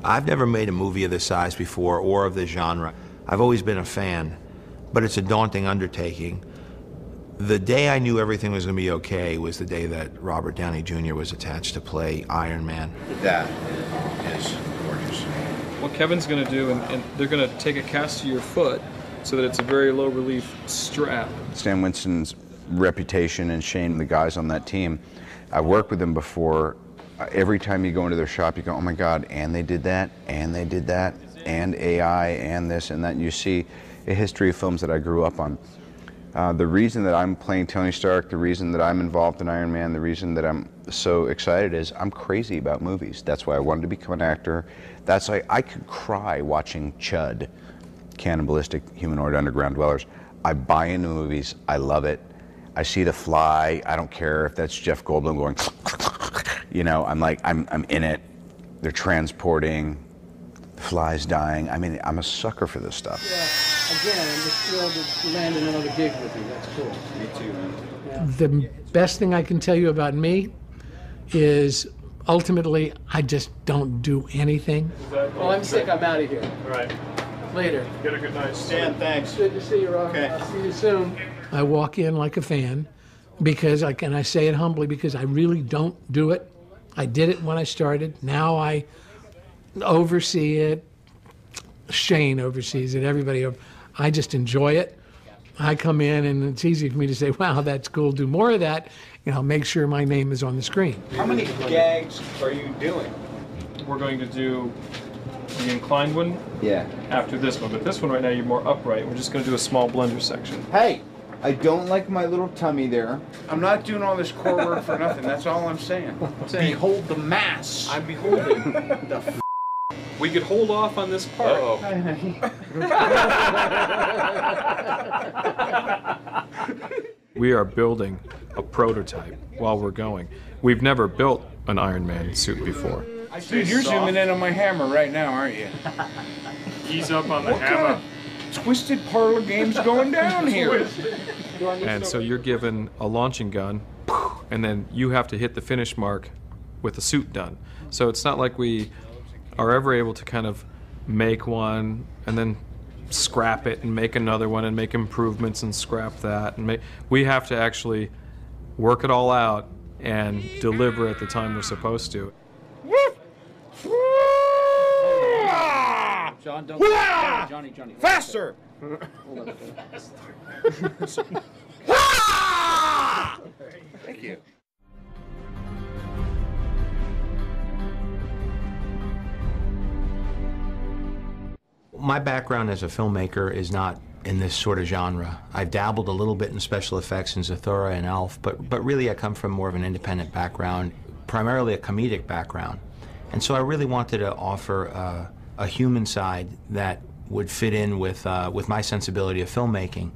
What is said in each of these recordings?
I've never made a movie of this size before or of this genre. I've always been a fan, but it's a daunting undertaking. The day I knew everything was going to be okay was the day that Robert Downey Jr. was attached to play Iron Man. That is gorgeous. What Kevin's going to do, and they're going to take a cast to your foot so that it's a very low relief strap. Stan Winston's reputation and Shane, the guys on that team, I worked with them before. Every time you go into their shop, you go, oh my God, and they did that, and they did that, and AI, and this and that. And you see a history of films that I grew up on. The reason that I'm playing Tony Stark, the reason that I'm involved in Iron Man, the reason that I'm so excited is I'm crazy about movies. That's why I wanted to become an actor. That's why I could cry watching Chud, Cannibalistic Humanoid Underground Dwellers. I buy into movies, I love it. I see The Fly, I don't care if that's Jeff Goldblum going, you know, I'm like, I'm in it. They're transporting, the fly's dying. I mean, I'm a sucker for this stuff. Yeah, again, I'm just thrilled to land another gig with you. That's cool. Me too, man. Yeah. The best thing I can tell you about me is ultimately I just don't do anything. Well, I'm sick. I'm out of here. All right. Later. Get a good night. Stan, thanks. Good to see you, Rob. Okay. I'll see you soon. I walk in like a fan because I say it humbly because I really don't do it. I did it when I started. Now I oversee it. Shane oversees it. Everybody. I just enjoy it. I come in and it's easy for me to say, wow, that's cool. Do more of that. You know, make sure my name is on the screen. How many gags are you doing? We're going to do the inclined one after this one, but this one right now you're more upright. We're just going to do a small blender section. Hey, I don't like my little tummy there. I'm not doing all this core work for nothing. That's all I'm saying. Behold the mass. I'm beholding. The f we could hold off on this part. We are building a prototype while we're going. We've never built an Iron Man suit before. Dude, you're zooming in on my hammer right now, aren't you? Ease up on the hammer. Kind of twisted parlor game's going down here. And so you're given a launching gun, and then you have to hit the finish mark with the suit done. So it's not like we are ever able to kind of make one and then scrap it and make another one and make improvements and scrap that. And we have to actually work it all out and deliver at the time we're supposed to. John, don't Johnny. Faster! Thank you. My background as a filmmaker is not in this sort of genre. I've dabbled a little bit in special effects in Zathura and Elf, but really I come from more of an independent background, primarily a comedic background. And so I really wanted to offer a human side that would fit in with my sensibility of filmmaking.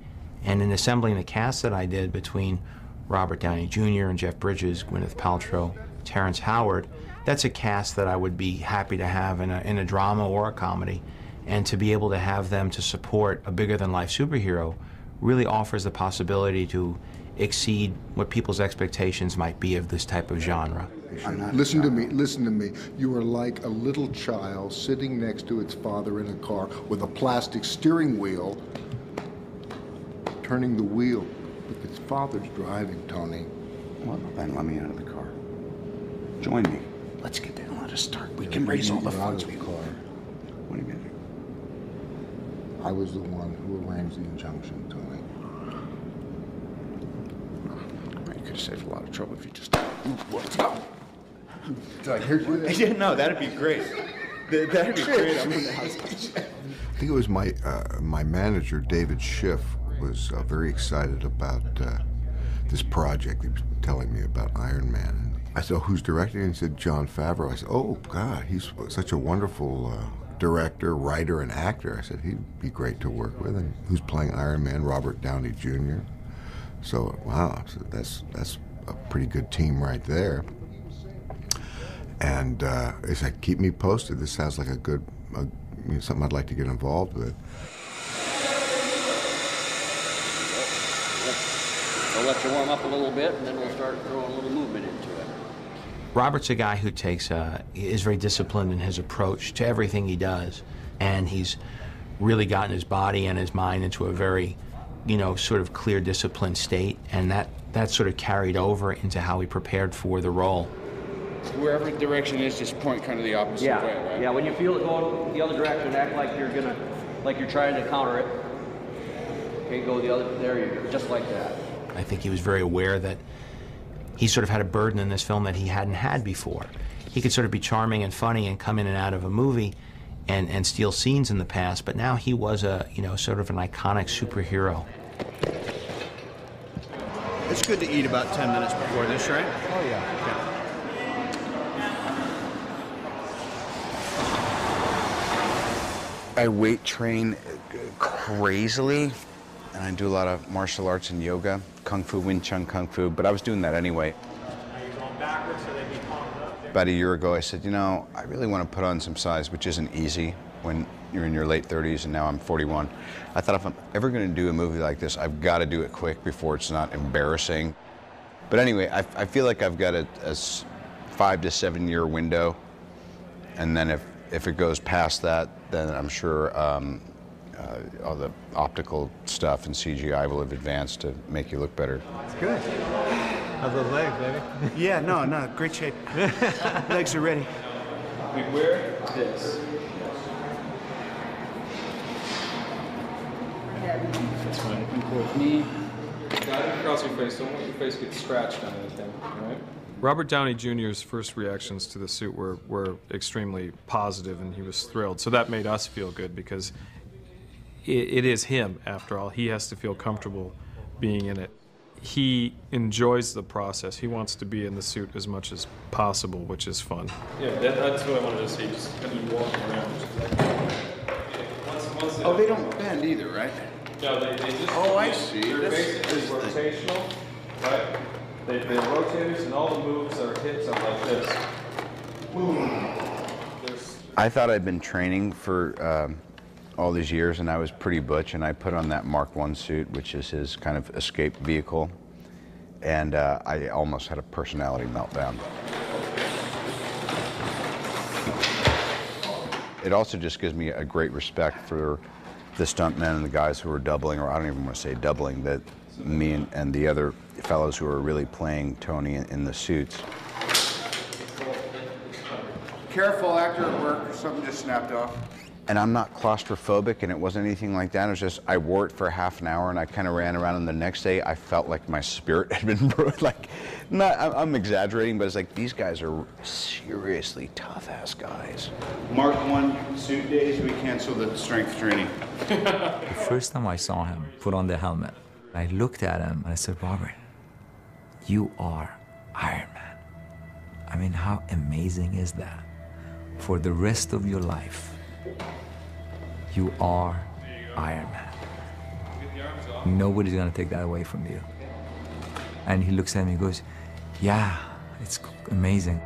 And in assembling the cast that I did between Robert Downey Jr. and Jeff Bridges, Gwyneth Paltrow, Terrence Howard, that's a cast that I would be happy to have in a drama or a comedy. And to be able to have them to support a bigger-than-life superhero really offers the possibility to exceed what people's expectations might be of this type of genre. Listen to me. You are like a little child sitting next to its father in a car with a plastic steering wheel, turning the wheel. But its father's driving, Tony. Well, then let me out of the car. Join me. Let's get there and let us start. We can raise all the funds we car. What do you mean? I was the one who arranged the injunction, Tony. You could have saved a lot of trouble if you just... Did I hear you? Yeah, no, that'd be great. That'd be great. I'm in the house. I think it was my manager, David Schiff, was very excited about this project. He was telling me about Iron Man. And I said, oh, who's directing? And he said, Jon Favreau. I said, oh, God, he's such a wonderful director, writer, and actor. I said, he'd be great to work with. And who's playing Iron Man? Robert Downey Jr. So, wow, so that's a pretty good team right there. And he said, keep me posted. This sounds like a good, something I'd like to get involved with. We'll let you warm up a little bit, and then we'll start throwing a little movement into it. Robert's a guy who is very disciplined in his approach to everything he does, and he's really gotten his body and his mind into a very, sort of clear, disciplined state, and that sort of carried over into how he prepared for the role. Wherever direction is, just point kind of the opposite way, right? Yeah, when you feel it going the other direction, act like you're trying to counter it. Okay, go the other, there you go, just like that. I think he was very aware that he sort of had a burden in this film that he hadn't had before. He could sort of be charming and funny and come in and out of a movie and steal scenes in the past, but now he was sort of an iconic superhero. It's good to eat about 10 minutes before this, right? Oh, yeah. Okay. I weight train crazily, and I do a lot of martial arts and yoga, Kung Fu, Wing Chun Kung Fu, but I was doing that anyway. About a year ago, I said, I really want to put on some size, which isn't easy when you're in your late 30s, and now I'm 41. I thought if I'm ever going to do a movie like this, I've got to do it quick before it's not embarrassing. But anyway, I feel like I've got a 5 to 7 year window, and then if it goes past that, then I'm sure all the optical stuff and CGI will have advanced to make you look better. It's good. How's those legs, baby? Yeah, no, great shape. Legs are ready. We wear this. That's fine. With me, guide across your face. Don't let your face get scratched on anything, right? Robert Downey Jr.'s first reactions to the suit were extremely positive, and he was thrilled. So that made us feel good because it is him, after all. He has to feel comfortable being in it. He enjoys the process. He wants to be in the suit as much as possible, which is fun. Yeah, that's what I wanted to see. Just kind of walking around. Oh, they don't bend either, right? No, they just. Oh, I see. They're basically rotational, right? They rotate, and all the moves or hits are like this. I thought I'd been training for all these years, and I was pretty butch, and I put on that Mark I suit, which is his kind of escape vehicle, and I almost had a personality meltdown. It also just gives me a great respect for the stuntmen and the guys who are doubling, or I don't even want to say doubling, that me and the other fellows who are really playing Tony in the suits. Careful, actor at work. Something just snapped off. And I'm not claustrophobic, and it wasn't anything like that. It was just, I wore it for half an hour, and I kind of ran around, and the next day, I felt like my spirit had been broken. Like, I'm exaggerating, but it's like, these guys are seriously tough-ass guys. Mark I suit days, we cancel the strength training. The first time I saw him put on the helmet, I looked at him, and I said, Robert, you are Iron Man. I mean, how amazing is that? For the rest of your life, you are Iron Man. Nobody's gonna take that away from you. And he looks at me and goes, yeah, it's amazing.